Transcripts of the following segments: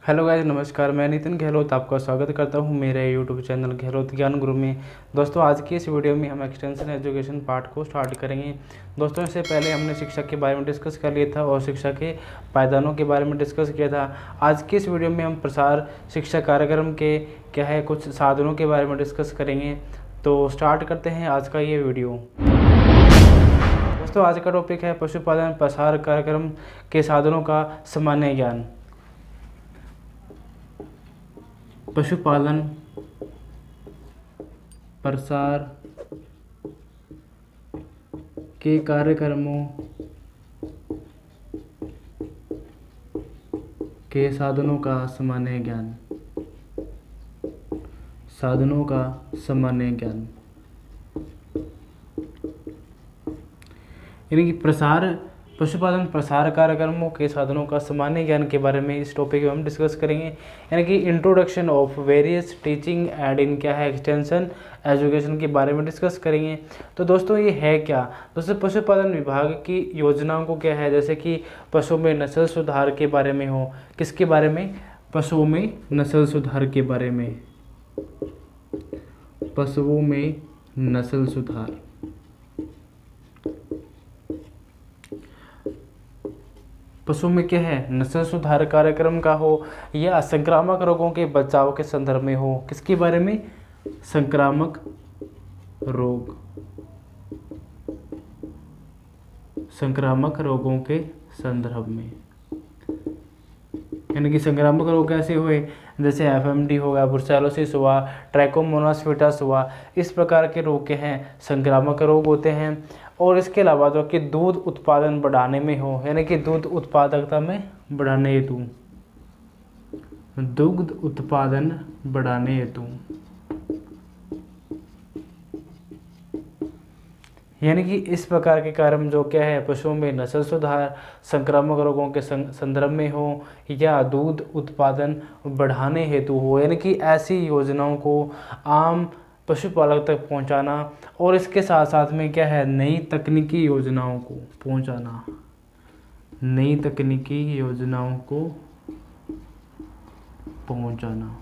Hello guys, नमस्कार। मैं नितिन गहलोत आपका स्वागत करता हूं मेरे यूट्यूब चैनल गहलोत ज्ञान गुरु में। दोस्तों, आज की इस वीडियो में हम एक्सटेंशन एजुकेशन पार्ट को स्टार्ट करेंगे। दोस्तों, इससे पहले हमने शिक्षा के बारे में डिस्कस कर लिया था और शिक्षा के पायदानों के बारे में डिस्कस किया था। आज की इस वीडियो में हम प्रसार शिक्षा कार्यक्रम के क्या है कुछ साधनों के बारे में डिस्कस करेंगे। तो स्टार्ट करते हैं आज का ये वीडियो। दोस्तों, आज का टॉपिक है पशुपालन प्रसार कार्यक्रम के साधनों का सामान्य ज्ञान। पशुपालन प्रसार के कार्यक्रमों के साधनों का सामान्य ज्ञान। साधनों का सामान्य ज्ञान यानी कि पशुपालन प्रसार कार्यक्रमों के साधनों का सामान्य ज्ञान के बारे में इस टॉपिक में हम डिस्कस करेंगे। यानी कि introduction of various teaching and in क्या है एक्सटेंशन एजुकेशन के बारे में डिस्कस करेंगे। तो दोस्तों, ये है क्या? दोस्तों, पशुपालन विभाग की योजनाओं को क्या है, जैसे कि पशुओं में नस्ल सुधार के बारे में हो। किसके बारे में? पशुओं में नस्ल सुधार के बारे में। पशुओं में नस्ल सुधार, पशुओं में क्या है नस्ल सुधार कार्यक्रम का हो, या संक्रामक रोगों के बचाव के संदर्भ में हो। किसके बारे में? संक्रामक रोग, संक्रामक रोगों के संदर्भ में। यानी कि संक्रामक रोग कैसे हुए, जैसे एफएमडी हो गया, ब्रुसेलोसिस हुआ, ट्रैकोमोनास हुआ। इस प्रकार के रोग के हैं संक्रामक रोग होते हैं। और इसके अलावा जो कि दूध उत्पादन बढ़ाने में हो, यानी कि दूध उत्पादकता में बढ़ाने हेतु, दुग्ध उत्पादन बढ़ाने हेतु, यानी कि इस प्रकार के कार्य जो क्या है पशुओं में नस्ल सुधार संक्रामक रोगों के संदर्भ में हो या दूध उत्पादन बढ़ाने हेतु हो, यानी कि ऐसी योजनाओं को आम पशुपालक तक पहुंचाना। और इसके साथ साथ में क्या है नई तकनीकी योजनाओं को पहुंचाना, नई तकनीकी योजनाओं को पहुंचाना।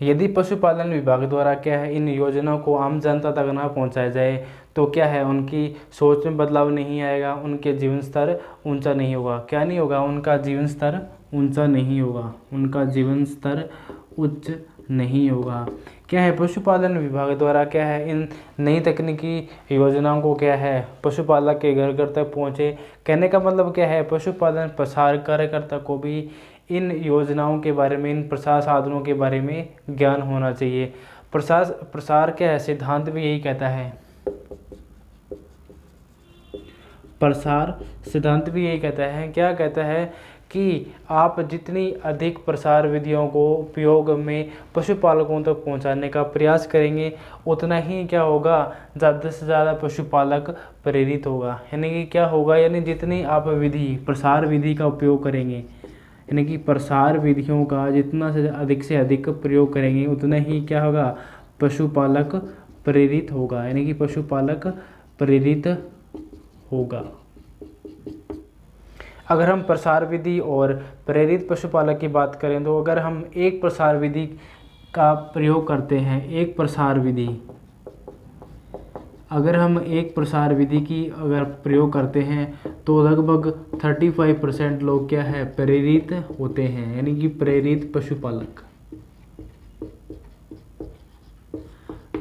यदि पशुपालन विभाग द्वारा क्या है इन योजनाओं को आम जनता तक ना पहुंचाया जाए तो क्या है उनकी सोच में बदलाव नहीं आएगा, उनके जीवन स्तर ऊंचा नहीं होगा। क्या नहीं होगा? उनका जीवन स्तर ऊंचा नहीं होगा, उनका जीवन स्तर उच्च नहीं होगा। क्या है पशुपालन विभाग द्वारा क्या है इन नई तकनीकी योजनाओं को क्या है पशुपालक के घर घर तक पहुँचे। कहने का मतलब क्या है, पशुपालन प्रसार कार्यकर्ता को भी इन योजनाओं के बारे में, इन प्रसार साधनों के बारे में ज्ञान होना चाहिए। प्रसार क्या है, सिद्धांत भी यही कहता है। प्रसार सिद्धांत भी यही कहता है। क्या कहता है कि आप जितनी अधिक प्रसार विधियों को उपयोग में पशुपालकों तक पहुंचाने का प्रयास करेंगे उतना ही क्या होगा, ज़्यादा से ज़्यादा पशुपालक प्रेरित होगा। यानी कि क्या होगा, यानी जितनी आप प्रसार विधि का उपयोग करेंगे, यानी कि प्रसार विधियों का जितना से अधिक प्रयोग करेंगे उतना ही क्या होगा, पशुपालक प्रेरित होगा। यानी कि पशुपालक प्रेरित होगा। अगर हम प्रसार विधि और प्रेरित पशुपालक की बात करें तो अगर हम एक प्रसार विधि का प्रयोग करते हैं, एक प्रसार विधि, अगर हम एक प्रसार विधि की अगर प्रयोग करते हैं तो लगभग 35% लोग क्या है प्रेरित होते हैं, यानी कि प्रेरित पशुपालक।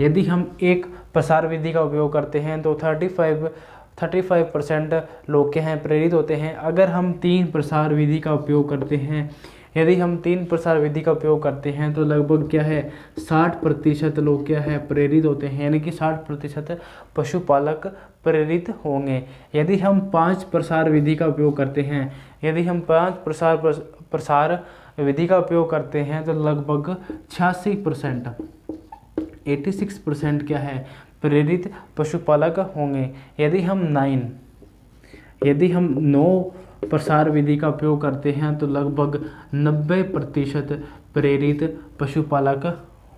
यदि हम एक प्रसार विधि का उपयोग करते हैं तो 35% लोग क्या हैं प्रेरित होते हैं। अगर हम 3 प्रसार विधि का उपयोग करते हैं, यदि हम 3 प्रसार विधि का उपयोग करते हैं तो लगभग क्या है 60% लोग क्या है प्रेरित होते हैं, यानी कि 60% पशुपालक प्रेरित होंगे। यदि हम 5 प्रसार विधि का उपयोग करते हैं, यदि हम 5 प्रसार विधि का उपयोग करते हैं तो लगभग 86% क्या है प्रेरित पशुपालक होंगे। यदि हम 9 प्रसार विधि का उपयोग करते हैं तो लगभग 90% प्रेरित पशुपालक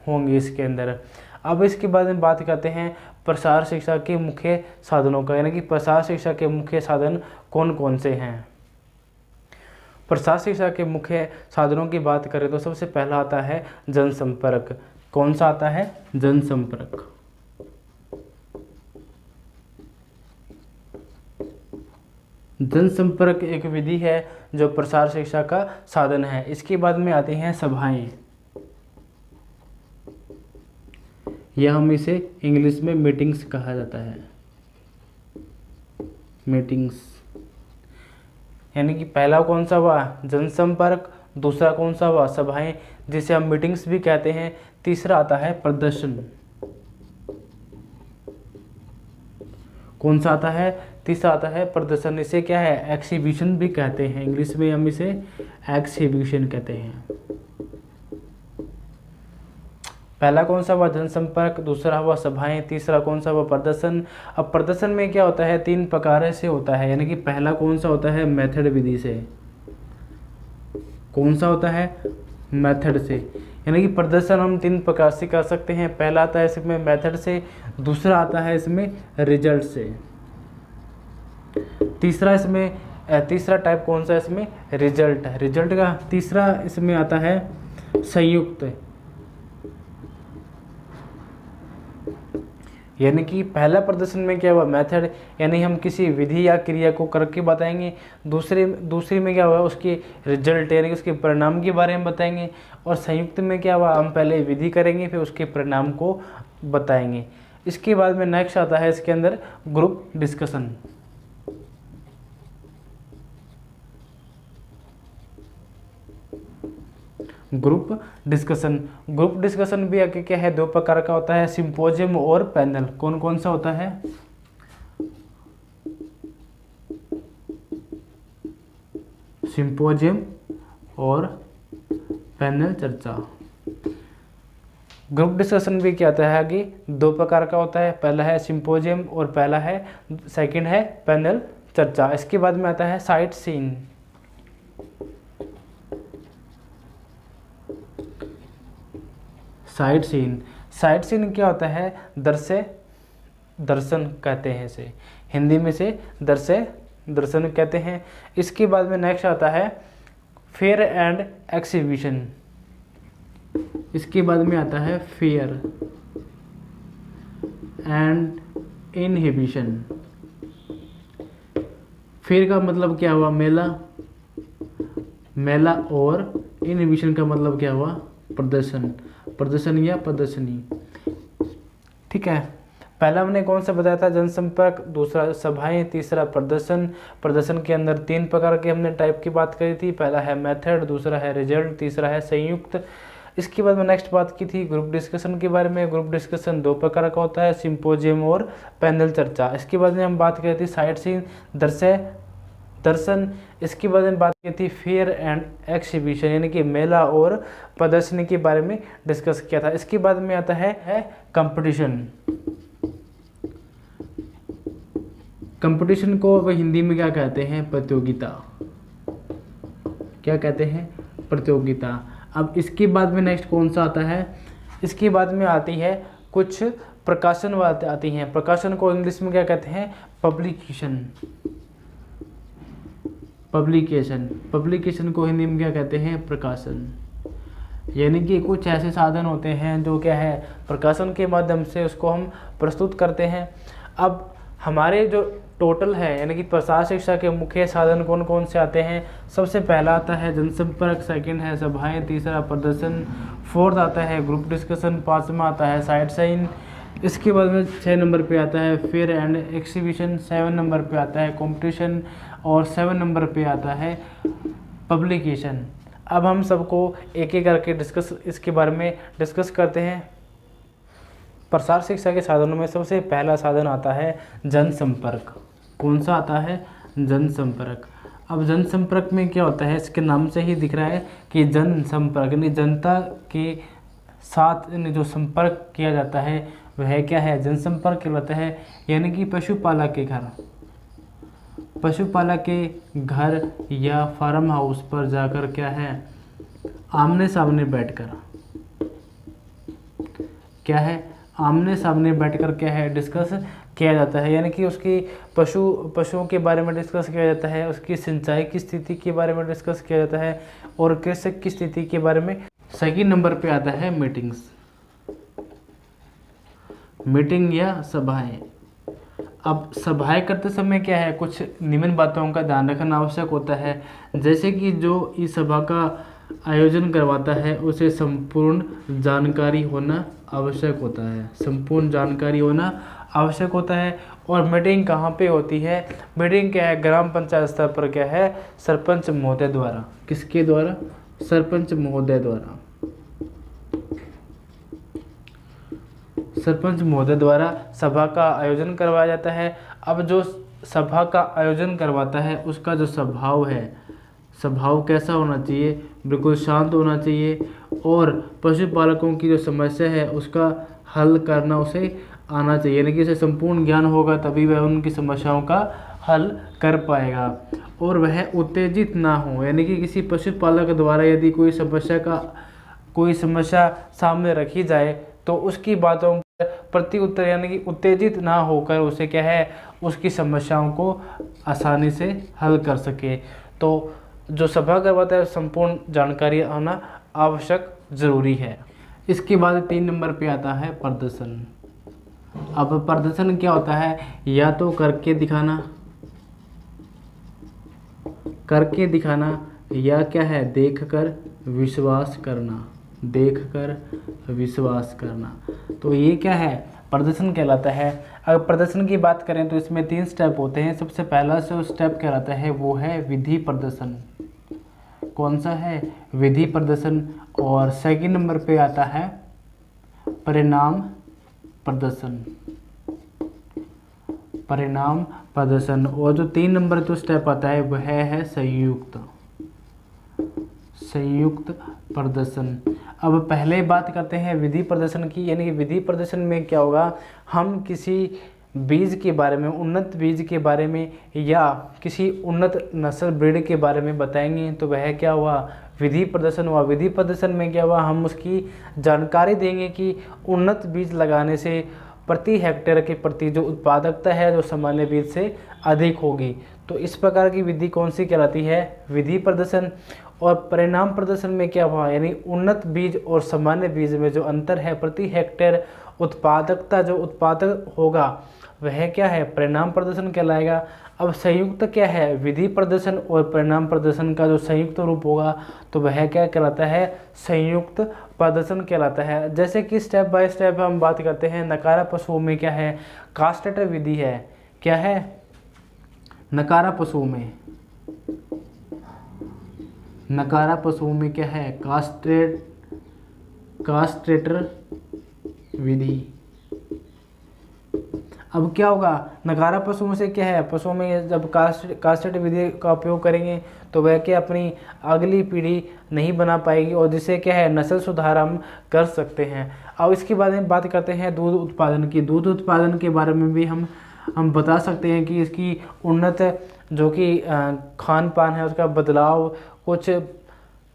होंगे इसके अंदर। अब इसके बाद में बात करते हैं प्रसार शिक्षा के मुख्य साधनों का, यानी कि प्रसार शिक्षा के मुख्य साधन कौन कौन से हैं। प्रसार शिक्षा के मुख्य साधनों की बात करें तो सबसे पहला आता है जनसंपर्क। कौन सा आता है? जनसंपर्क। जनसंपर्क एक विधि है जो प्रसार शिक्षा का साधन है। इसके बाद में आती हैं सभाएं, या हम इसे इंग्लिश में मीटिंग्स कहा जाता है। मीटिंग्स यानी कि पहला कौन सा हुआ? जनसंपर्क। दूसरा कौन सा हुआ? सभाएं, जिसे हम मीटिंग्स भी कहते हैं। तीसरा आता है प्रदर्शन। कौन सा आता है? तीसरा आता है प्रदर्शन। इसे क्या है? एक्सिबिशन भी कहते हैं। इंग्लिश में हम इसे एक्सिबिशन कहते हैं। पहला कौन सा हुआ? जनसंपर्क। दूसरा हुआ सभाएं। तीसरा कौन सा हुआ? प्रदर्शन। अब प्रदर्शन में क्या होता है? 3 प्रकार से होता है। यानी कि पहला कौन सा होता है? मेथड विधि से। कौन सा होता है? मेथड से। यानी कि प्रदर्शन हम 3 प्रकार से कर सकते हैं। पहला आता है इसमें मेथड से, दूसरा आता है इसमें रिजल्ट से, तीसरा टाइप कौन सा है इसमें? रिजल्ट। रिजल्ट का तीसरा इसमें आता है संयुक्त। यानी कि पहला प्रदर्शन में क्या हुआ? मेथड, यानी हम किसी विधि या क्रिया को करके बताएंगे। दूसरी में क्या हुआ? उसके रिजल्ट यानी कि उसके परिणाम के बारे में बताएंगे। और संयुक्त में क्या हुआ? हम पहले विधि करेंगे फिर उसके परिणाम को बताएंगे। इसके बाद में नेक्स्ट आता है इसके अंदर ग्रुप डिस्कशन। ग्रुप डिस्कशन भी आगे क्या है? 2 प्रकार का होता है, सिंपोजियम और पैनल। कौन कौन सा होता है? सिंपोजियम और पैनल चर्चा। ग्रुप डिस्कशन भी क्या होता है? आगे 2 प्रकार का होता है। पहला है सिंपोजियम और सेकंड है पैनल चर्चा। इसके बाद में आता है साइट सीन। साइट सीन क्या होता है? दर्शन कहते हैं इसे, हिंदी में से दर्शन कहते हैं। इसके बाद में नेक्स्ट आता है फेयर एंड एक्सिबिशन। इसके बाद में आता है फेयर एंड इनहिबिशन। फेयर का मतलब क्या हुआ? मेला और इनहिबिशन का मतलब क्या हुआ? प्रदर्शन या प्रदर्शनी। ठीक है। पहला हमने कौन सा बताया था? जनसंपर्क, दूसरा सभाएं, तीसरा प्रदर्शन के अंदर 3 प्रकार के हमने टाइप की बात करी थी। पहला है मेथड, दूसरा है रिजल्ट, तीसरा है संयुक्त। इसके बाद में नेक्स्ट बात की थी ग्रुप डिस्कशन के बारे में। ग्रुप डिस्कशन 2 प्रकार का होता है, सिंपोजियम और पैनल चर्चा। इसके बाद में हम बात करी थी साइट सीन, दर्शन। इसके बाद में बात की थी फेयर एंड एक्सिबिशन, यानी कि मेला और प्रदर्शनी के बारे में डिस्कस किया था। इसके बाद में आता है कंपटीशन। कंपटीशन को अब हिंदी में क्या कहते हैं? प्रतियोगिता। क्या कहते हैं? प्रतियोगिता। अब इसके बाद में नेक्स्ट कौन सा आता है? इसके बाद में आती है कुछ प्रकाशन आती हैं। प्रकाशन को इंग्लिश में क्या कहते हैं? पब्लिकेशन को हिंदी में क्या कहते हैं? प्रकाशन। यानी कि कुछ ऐसे साधन होते हैं जो क्या है? प्रकाशन के माध्यम से उसको हम प्रस्तुत करते हैं। अब हमारे जो टोटल है यानी कि प्रसार शिक्षा के मुख्य साधन कौन कौन से आते हैं? सबसे पहला आता है जनसंपर्क, सेकंड है सभाएं, तीसरा प्रदर्शन, फोर्थ आता है ग्रुप डिस्कशन, 5वां आता है साइट साइन। इसके बाद में 6 नंबर पे आता है फेयर एंड एक्सिबिशन, 7 नंबर पे आता है कंपटीशन और 7 नंबर पे आता है पब्लिकेशन। अब हम सबको एक एक करके इसके बारे में डिस्कस करते हैं। प्रसार शिक्षा के साधनों में सबसे पहला साधन आता है जनसंपर्क। कौन सा आता है? जनसंपर्क। अब जनसंपर्क में क्या होता है? इसके नाम से ही दिख रहा है कि जनसंपर्क यानी जनता के साथ जो संपर्क किया जाता है वह क्या है? जनसंपर्क कहलाता है। यानी कि पशुपालक के घर या फार्म हाउस पर जाकर क्या है? आमने सामने बैठकर क्या है? आमने सामने बैठकर क्या है? डिस्कस किया जाता है, यानी कि उसकी पशुओं के बारे में डिस्कस किया जाता है, उसकी सिंचाई की स्थिति के बारे में डिस्कस किया जाता है और कृषक की स्थिति के बारे में। सेकंड नंबर पे आता है मीटिंग्स, मीटिंग या सभाएं। अब सभाएं करते समय क्या है, कुछ निम्न बातों का ध्यान रखना आवश्यक होता है, जैसे कि जो इस सभा का आयोजन करवाता है उसे संपूर्ण जानकारी होना आवश्यक होता है, संपूर्ण जानकारी होना आवश्यक होता है। और मीटिंग कहाँ पे होती है, मीटिंग क्या है, ग्राम पंचायत स्तर पर क्या है, सरपंच महोदय द्वारा। किसके द्वारा, सरपंच महोदय द्वारा, सरपंच महोदय द्वारा सभा का आयोजन करवाया जाता है। अब जो सभा का आयोजन करवाता है उसका जो स्वभाव है, स्वभाव कैसा होना चाहिए, बिल्कुल शांत होना चाहिए और पशुपालकों की जो समस्या है उसका हल करना उसे आना चाहिए, यानी कि उसे संपूर्ण ज्ञान होगा तभी वह उनकी समस्याओं का हल कर पाएगा। और वह उत्तेजित ना हो, यानी कि किसी पशुपालक द्वारा यदि कोई समस्या सामने रखी जाए तो उसकी बातों पर प्रति उत्तर, यानी कि उत्तेजित ना होकर उसे क्या है, उसकी समस्याओं को आसानी से हल कर सके। तो जो सभा करवाता है संपूर्ण जानकारी आना आवश्यक जरूरी है। इसके बाद 3 नंबर पे आता है प्रदर्शन। अब प्रदर्शन क्या होता है, या तो करके दिखाना या क्या है, देखकर विश्वास करना। तो ये क्या है, प्रदर्शन कहलाता है। अगर प्रदर्शन की बात करें तो इसमें 3 स्टेप होते हैं। सबसे पहला जो स्टेप कहलाता है वो है विधि प्रदर्शन। कौन सा है, विधि प्रदर्शन। और सेकंड नंबर पे आता है परिणाम प्रदर्शन। और जो 3 नंबर जो स्टेप आता है वह है संयुक्त प्रदर्शन। अब पहले बात करते हैं विधि प्रदर्शन की, यानी कि विधि प्रदर्शन में क्या होगा, हम किसी बीज के बारे में, उन्नत बीज के बारे में या किसी उन्नत नस्ल ब्रीड के बारे में बताएंगे तो वह क्या हुआ, विधि प्रदर्शन हुआ। विधि प्रदर्शन में क्या हुआ, हम उसकी जानकारी देंगे कि उन्नत बीज लगाने से प्रति हेक्टेयर के प्रति जो उत्पादकता है जो सामान्य बीज से अधिक होगी। तो इस प्रकार की विधि कौन सी कहलाती है, विधि प्रदर्शन। और परिणाम प्रदर्शन में क्या हुआ, यानी उन्नत बीज और सामान्य बीज में जो अंतर है, प्रति हेक्टेयर उत्पादकता जो उत्पादक होगा वह क्या है, परिणाम प्रदर्शन कहलाएगा। अब संयुक्त क्या है, विधि प्रदर्शन और परिणाम प्रदर्शन का जो संयुक्त रूप होगा तो वह क्या कहलाता है, संयुक्त प्रदर्शन कहलाता है। जैसे कि स्टेप बाय स्टेप हम बात करते हैं। नकारा पशुओं में क्या है, कास्ट्रेटर विधि है। क्या है, नकारा पशुओं में क्या है, कास्ट्रेटर विधि। अब क्या होगा, नकारा पशुओं से क्या है, पशुओं में जब कास्ट्रेट विधि का उपयोग करेंगे तो वह क्या अपनी अगली पीढ़ी नहीं बना पाएगी और जिससे क्या है, नस्ल सुधार हम कर सकते हैं। अब इसके बाद में बात करते हैं दूध उत्पादन की। दूध उत्पादन के बारे में भी हम बता सकते हैं कि इसकी उन्नत जो कि खान पान है उसका बदलाव, कुछ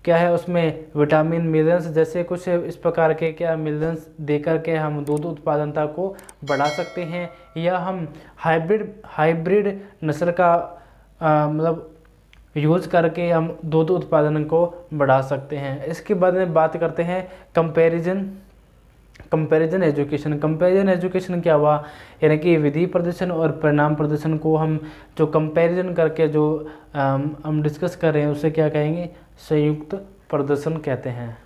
क्या है उसमें विटामिन मिनरल्स जैसे कुछ इस प्रकार के क्या मिनरल्स देकर के हम दूध उत्पादनता को बढ़ा सकते हैं। या हम हाइब्रिड नस्ल का मतलब यूज़ करके हम दूध उत्पादन को बढ़ा सकते हैं। इसके बाद में बात करते हैं कंपैरिजन एजुकेशन क्या हुआ, यानी कि विधि प्रदर्शन और परिणाम प्रदर्शन को हम जो कंपैरिजन करके जो हम डिस्कस कर रहे हैं उसे क्या कहेंगे, संयुक्त प्रदर्शन कहते हैं।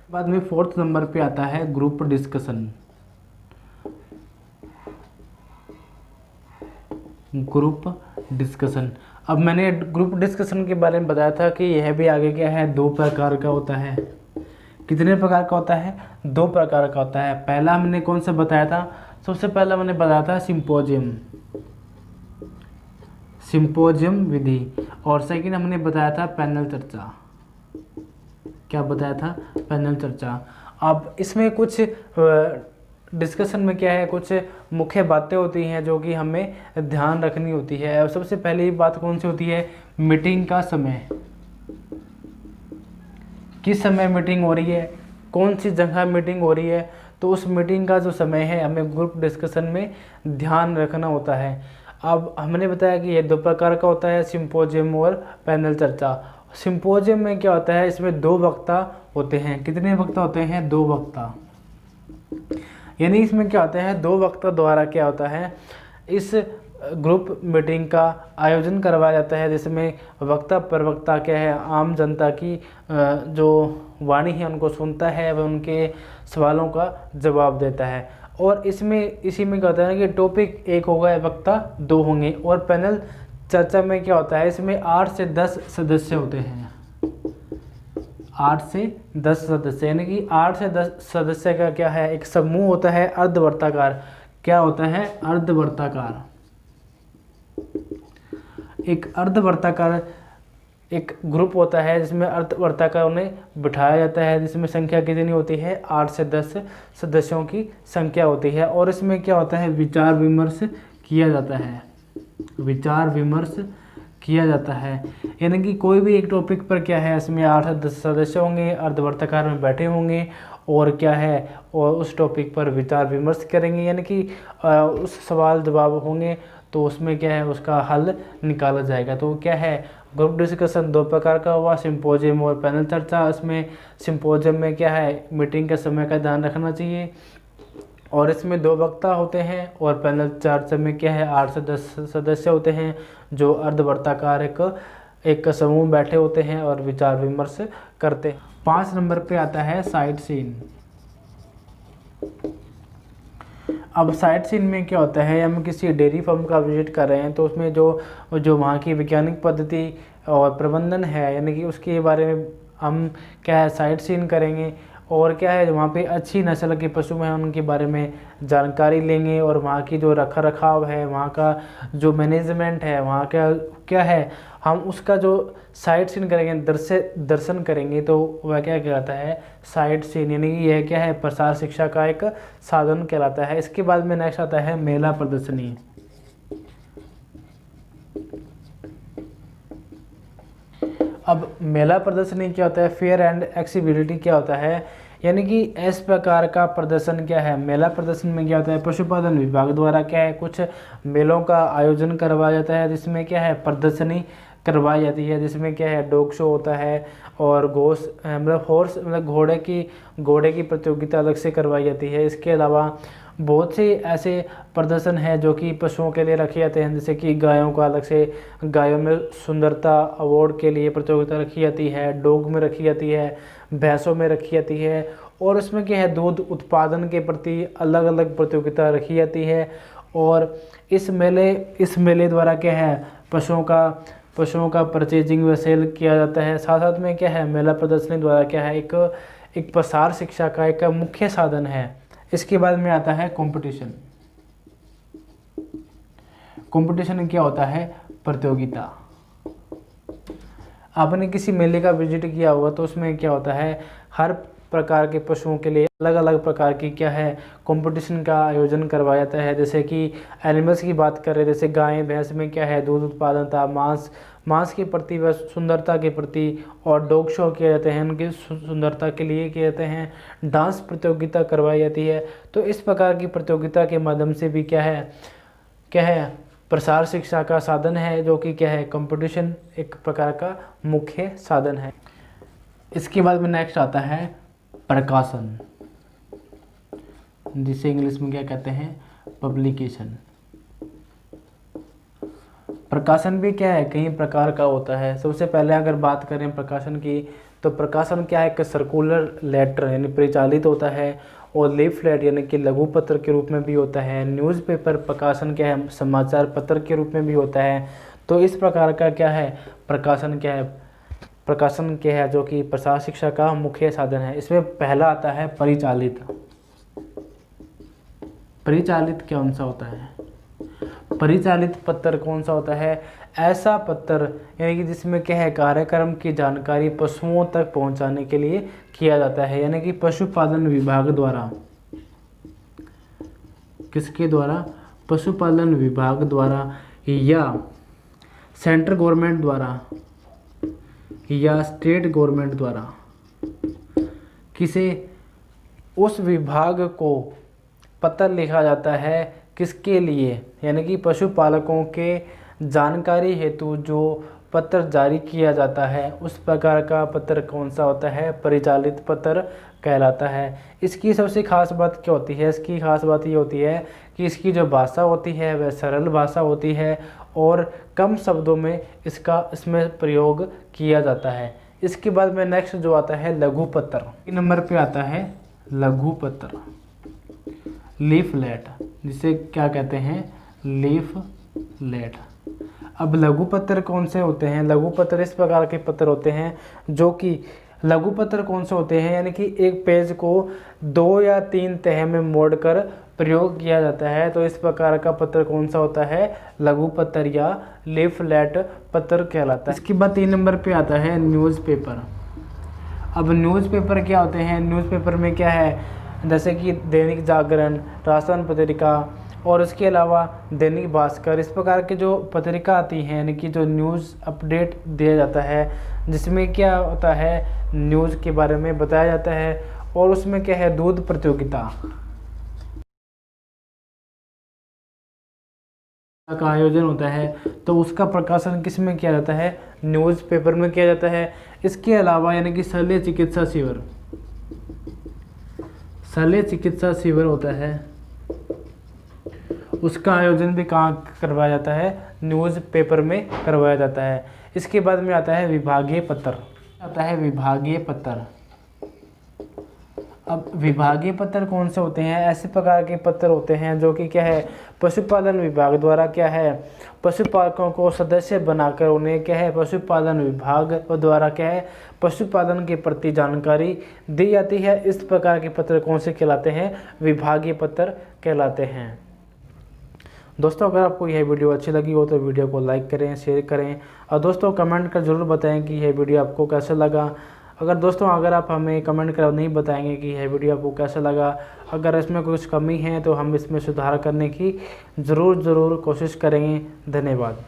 बाद में 4th नंबर पे आता है ग्रुप डिस्कशन। अब मैंने ग्रुप डिस्कशन के बारे में बताया था कि यह भी आगे क्या है, 2 प्रकार का होता है। कितने प्रकार का होता है, 2 प्रकार का होता है। पहला हमने कौन सा बताया था, सबसे पहला मैंने बताया था सिंपोजियम विधि। और सेकंड हमने बताया था पैनल चर्चा। क्या बताया था, पैनल चर्चा। अब इसमें कुछ डिस्कशन में क्या है, कुछ मुख्य बातें होती हैं जो कि हमें ध्यान रखनी होती है। और सबसे पहली बात कौन सी होती है, मीटिंग का समय। किस समय मीटिंग हो रही है, कौन सी जगह मीटिंग हो रही है। तो उस मीटिंग का जो समय है हमें ग्रुप डिस्कशन में ध्यान रखना होता है। अब हमने बताया कि ये दो प्रकार का होता है, सिंपोजियम और पैनल चर्चा। सिंपोजियम में क्या होता है, इसमें दो वक्ता होते हैं। कितने वक्ता होते हैं? दो वक्ता। यानी इसमें क्या होता है, दो वक्ता द्वारा क्या होता है, इस ग्रुप मीटिंग का आयोजन करवाया जाता है, जिसमें वक्ता प्रवक्ता क्या है, आम जनता की जो वाणी है उनको सुनता है व उनके सवालों का जवाब देता है। और इसमें इसी में क्या होता है कि टॉपिक एक होगा, वक्ता दो होंगे। और पैनल चर्चा में क्या होता है, इसमें 8 से 10 सदस्य होते हैं। 8 से 10 सदस्य, यानी कि 8 से 10 सदस्य का क्या है, एक समूह होता है अर्धवर्ताकार। क्या होता है? अर्धवर्ताकार। एक अर्धवर्ताकार एक ग्रुप होता है जिसमें अर्धवर्ताकार उन्हें बिठाया जाता है, जिसमें संख्या कितनी होती है? 8 से 10 सदस्यों की संख्या होती है। और इसमें क्या होता है, विचार विमर्श किया जाता है। विचार विमर्श किया जाता है, यानी कि कोई भी एक टॉपिक पर क्या है, इसमें 8 से 10 सदस्य होंगे, अर्धवर्ताकार में बैठे होंगे और क्या है, और उस टॉपिक पर विचार विमर्श करेंगे, यानी कि उस सवाल जवाब होंगे तो उसमें क्या है, उसका हल निकाला जाएगा। तो क्या है, ग्रुप डिस्कशन दो प्रकार का हुआ, सिंपोजियम और पैनल चर्चा। इसमें सिंपोजियम में क्या है, मीटिंग के समय का ध्यान रखना चाहिए और इसमें दो वक्ता होते हैं। और पैनल चर्चा में क्या है, 8 से 10 सदस्य होते हैं जो अर्धवर्ताकार एक समूह बैठे होते हैं और विचार विमर्श करते हैं। 5 नंबर पे आता है साइट सीन। अब साइट सीन में क्या होता है, हम किसी डेयरी फार्म का विजिट कर रहे हैं तो उसमें जो वहाँ की वैज्ञानिक पद्धति और प्रबंधन है, यानी कि उसके बारे में हम क्या है, साइट सीन करेंगे। और क्या है, वहाँ पे अच्छी नस्ल के पशु हैं उनके बारे में जानकारी लेंगे और वहाँ की जो रखा रखाव है, वहाँ का जो मैनेजमेंट है, वहाँ का क्या है, हम उसका जो साइट सीन करेंगे, दर्शन करेंगे, तो वह क्या कहलाता है, साइट सीन। यानी कि यह क्या है, प्रसार शिक्षा का एक साधन कहलाता है। इसके बाद में नेक्स्ट आता है मेला प्रदर्शनी। अब मेला प्रदर्शनी क्या होता है, फेयर एंड एक्सिबिलिटी क्या होता है, यानी कि इस प्रकार का प्रदर्शन क्या है, मेला प्रदर्शन में क्या होता है, पशुपालन विभाग द्वारा क्या है, कुछ मेलों का आयोजन करवाया जाता है, जिसमें क्या है, प्रदर्शनी करवाई जाती है, जिसमें क्या है, डॉग शो होता है और हॉर्स घोड़े की प्रतियोगिता अलग से करवाई जाती है। इसके अलावा बहुत से ऐसे प्रदर्शन हैं जो कि पशुओं के लिए रखे जाते हैं, जैसे कि गायों का अलग से, गायों में सुंदरता अवार्ड के लिए प्रतियोगिता रखी जाती है, डॉग में रखी जाती है, भैंसों में रखी जाती है। और उसमें क्या है, दूध उत्पादन के प्रति अलग अलग प्रतियोगिता रखी जाती है। और इस मेले द्वारा क्या है, पशुओं का परचेजिंग व सेल किया जाता है। साथ साथ में क्या है, मेला प्रदर्शनी द्वारा क्या है, एक प्रसार शिक्षा का एक मुख्य साधन है। इसके बाद में आता है कंपटीशन। कंपटीशन क्या होता है, प्रतियोगिता। आपने किसी मेले का विजिट किया होगा तो उसमें क्या होता है, हर प्रकार के पशुओं के लिए अलग अलग प्रकार की क्या है, कंपटीशन का आयोजन करवाया जाता है। जैसे कि एनिमल्स की बात करें, जैसे गाय भैंस में क्या है, दूध उत्पादन था, मांस के प्रति व सुंदरता के प्रति, और डॉग शो किए जाते हैं, उनकी सुंदरता के लिए किए जाते हैं, डांस प्रतियोगिता करवाई जाती है। तो इस प्रकार की प्रतियोगिता के माध्यम से भी क्या है, प्रसार शिक्षा का साधन है, जो कि क्या है, कंपटीशन एक प्रकार का मुख्य साधन है। इसके बाद में नेक्स्ट आता है प्रकाशन, जिसे इंग्लिश में क्या कहते हैं, पब्लिकेशन। प्रकाशन भी क्या है, कई प्रकार का होता है। सबसे पहले अगर बात करें प्रकाशन की, तो प्रकाशन क्या है, एक सर्कुलर लेटर यानी परिचालित होता है, और लीफलेट यानी कि लघु पत्र के रूप में भी होता है। न्यूज़पेपर प्रकाशन क्या है, समाचार पत्र के रूप में भी होता है। तो इस प्रकार का क्या है, प्रकाशन क्या है, जो कि प्रसार शिक्षा का मुख्य साधन है। इसमें पहला आता है परिचालित। परिचालित कौन सा होता है, परिचालित पत्र कौन सा होता है, ऐसा पत्र यानी कि जिसमें क्या है, कार्यक्रम की जानकारी पशुओं तक पहुंचाने के लिए किया जाता है, यानी कि पशुपालन विभाग द्वारा, किसके द्वारा, पशुपालन विभाग द्वारा, या सेंट्रल गवर्नमेंट द्वारा, या स्टेट गवर्नमेंट द्वारा, किसे उस विभाग को पत्र लिखा जाता है किसके लिए, यानी कि पशुपालकों के जानकारी हेतु जो पत्र जारी किया जाता है उस प्रकार का पत्र कौन सा होता है, परिचालित पत्र कहलाता है। इसकी सबसे खास बात क्या होती है, इसकी खास बात ये होती है कि इसकी जो भाषा होती है वह सरल भाषा होती है और कम शब्दों में इसमें प्रयोग किया जाता है। इसके बाद में नेक्स्ट जो आता है लघु पत्र, 3 नंबर पे आता है लघु पत्र, लीफलेट, जिसे क्या कहते हैं, लीफलेट। अब लघु पत्र कौन से होते हैं, लघु पत्र इस प्रकार के पत्र होते हैं जो कि लघु पत्र कौन से होते हैं, यानी कि एक पेज को 2 या 3 तह में मोड़कर प्रयोग किया जाता है। तो इस प्रकार का पत्र कौन सा होता है, लघु पत्र या लीफलेट पत्र कहलाता है। इसके बाद 3 नंबर पे आता है न्यूज़पेपर। अब न्यूज़पेपर क्या होते हैं, न्यूज़पेपर में क्या है, जैसे कि दैनिक जागरण, राष्ट्र पत्रिका और इसके अलावा दैनिक भास्कर, इस प्रकार के जो पत्रिका आती हैं, यानी कि जो न्यूज़ अपडेट दिया जाता है जिसमें क्या होता है, न्यूज़ के बारे में बताया जाता है। और उसमें क्या है, दूध प्रतियोगिता का आयोजन होता है तो उसका प्रकाशन किस में किया जाता है, न्यूज़पेपर में किया जाता है। इसके अलावा यानी कि शल्य चिकित्सा शिविर, शल्य चिकित्सा शिविर होता है, उसका आयोजन भी कहाँ करवाया जाता है, न्यूज़पेपर में करवाया जाता है। इसके बाद में आता है विभागीय पत्र, आता है विभागीय पत्र। अब विभागीय पत्र कौन से होते हैं, ऐसे प्रकार के पत्र होते हैं जो कि क्या है, पशुपालन विभाग द्वारा क्या है, पशुपालकों को सदस्य बनाकर उन्हें क्या है, पशुपालन विभाग द्वारा क्या है, पशुपालन के प्रति जानकारी दी जाती है। इस प्रकार के पत्र कौन से कहलाते हैं, विभागीय पत्र कहलाते हैं। दोस्तों अगर आपको यह वीडियो अच्छी लगी हो तो वीडियो को लाइक करें, शेयर करें और दोस्तों कमेंट कर ज़रूर बताएं कि यह वीडियो आपको कैसा लगा। अगर आप हमें कमेंट कर नहीं बताएंगे कि यह वीडियो आपको कैसा लगा, अगर इसमें कुछ कमी है तो हम इसमें सुधार करने की ज़रूर कोशिश करेंगे। धन्यवाद।